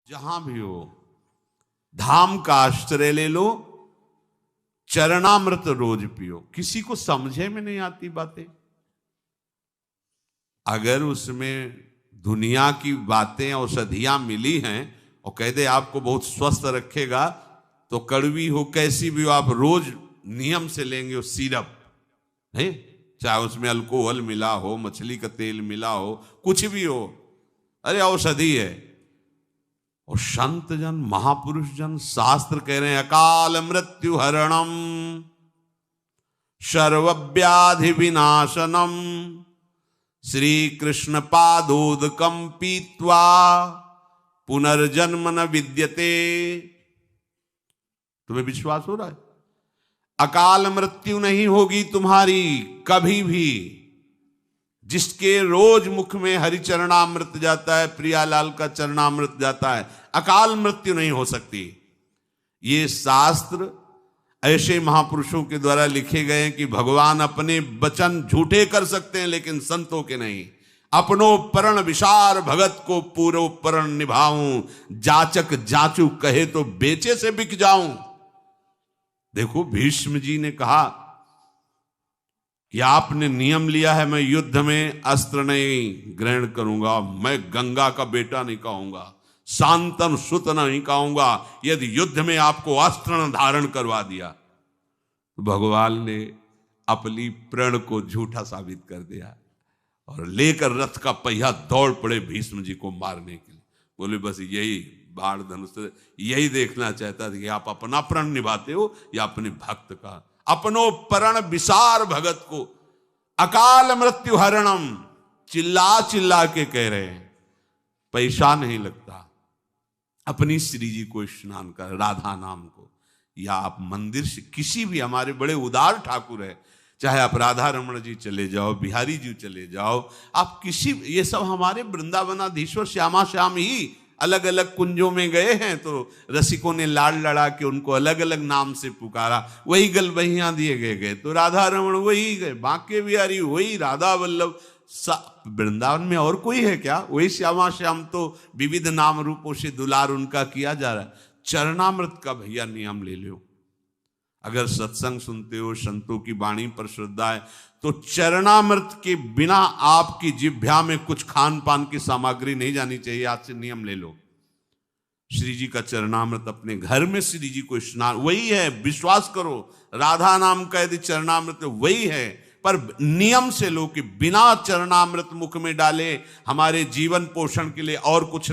जहां भी हो धाम का आश्रय ले लो, चरणामृत रोज पियो। किसी को समझे में नहीं आती बातें, अगर उसमें दुनिया की बातें औषधियां मिली हैं और कह दे आपको बहुत स्वस्थ रखेगा, तो कड़वी हो कैसी भी हो आप रोज नियम से लेंगे। वो सिरप है, चाहे उसमें अल्कोहल मिला हो, मछली का तेल मिला हो, कुछ भी हो, अरे औषधि है। और संत जन महापुरुष जन शास्त्र कह रहे हैं अकाल मृत्यु हरणम सर्वव्याधि विनाशनम श्री कृष्ण पादोदकम पीत्वा पुनर्जन्म न विद्यते। तुम्हें विश्वास हो रहा है? अकाल मृत्यु नहीं होगी तुम्हारी कभी भी। जिसके रोज मुख में हरिचरणामृत जाता है, प्रियालाल का चरणामृत जाता है, अकाल मृत्यु नहीं हो सकती। ये शास्त्र ऐसे महापुरुषों के द्वारा लिखे गए हैं कि भगवान अपने वचन झूठे कर सकते हैं लेकिन संतों के नहीं। अपनो परण विशार भगत को पूरो परण निभाऊं, जाचक जाचू कहे तो बेचे से बिक जाऊं। देखो भीष्म जी ने कहा कि आपने नियम लिया है मैं युद्ध में अस्त्र नहीं ग्रहण करूंगा, मैं गंगा का बेटा नहीं कहूंगा, शांतन सुत नहीं कहूंगा यदि युद्ध में आपको अस्त्र न धारण करवा दिया। तो भगवान ने अपनी प्रण को झूठा साबित कर दिया और लेकर रथ का पहिया दौड़ पड़े भीष्म जी को मारने के लिए। बोले बस यही बाण धनुष यही देखना चाहता था कि आप अपना प्रण निभाते हो या अपने भक्त का। अपनो परण विसार भगत को अकाल मृत्यु हरणम चिल्ला चिल्ला के कह रहे हैं। पैसा नहीं लगता, अपनी श्री जी को स्नान कर, राधा नाम को, या आप मंदिर से किसी भी, हमारे बड़े उदार ठाकुर है, चाहे आप राधा रमण जी चले जाओ, बिहारी जी चले जाओ, आप किसी, ये सब हमारे वृंदावनाधीश्वर श्यामा श्याम ही अलग अलग कुंजों में गए हैं तो रसिकों ने लाड़ लड़ा के उनको अलग अलग नाम से पुकारा, वही गलबहियां दिए गए तो राधा रमण वही गए, बांके बिहारी वही, राधा वल्लभ। वृंदावन में और कोई है क्या? वही श्यामा श्याम तो विविध नाम रूपों से दुलार उनका किया जा रहा है। चरणामृत का भैया नियम ले लो। अगर सत्संग सुनते हो, संतों की वाणी पर श्रद्धा है, तो चरणामृत के बिना आपकी जिह्वा में कुछ खान पान की सामग्री नहीं जानी चाहिए। आज से नियम ले लो। श्री जी का चरणामृत अपने घर में श्री जी को स्नान, वही है, विश्वास करो। राधा नाम का यदि चरणामृत वही है, पर नियम से लो कि बिना चरणामृत मुख में डाले हमारे जीवन पोषण के लिए और कुछ